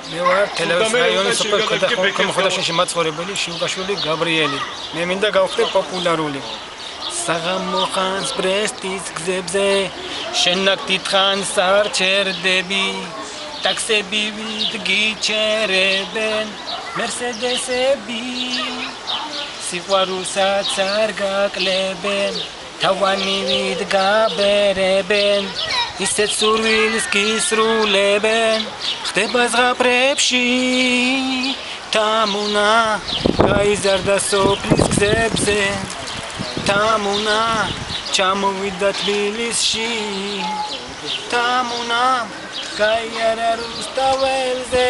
მე ვარ თელავის რაიონის სოფელ მაცხოვრებელი შიუკაშვილი გაბრიელი. მე მინდა გავხდე პოპულარული. საღამო ხანს ბრესტის გზებზე შენაკ დიდხანს არ ჩერდები. ტაქსები გიჩერებენ მერსედესები. სიყვარულსაც არ გაკლებენ თავანი ვით გაბერებენ. ისეთ სურვილს გისრულებენ ხდება ზღაპრებში თამუნა გაიზარდა სოფლის გზებზე თამუნა ჩამოვიდა თბილისში თამუნა გაიარა რუსთაველზე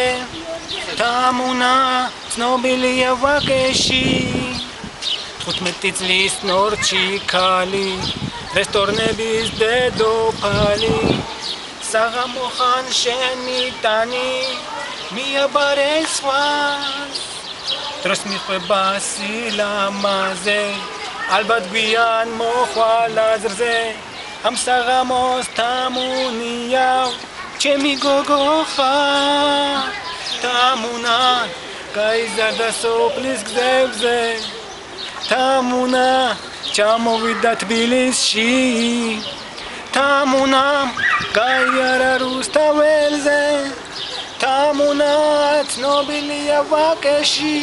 თამუნა ცნობილია ვაკეში 15 წლის ნორჩი ქალი რესტორნების დედოფალი საღამო ხან შენი ტანი მიაბარე სხვას დროს მიყვება სილამაზე ალბათ გვიან მოხვალ აზრზე ამ საღამოს თამუნია ჩემი გოგო ხარ თამუნა გაიზარდა სოფლის გზებზე თამუნა ჩამოვიდა თბილისში თამუნა გაიარა რუსთაველზე თამუნა ცნობილია ვაკეში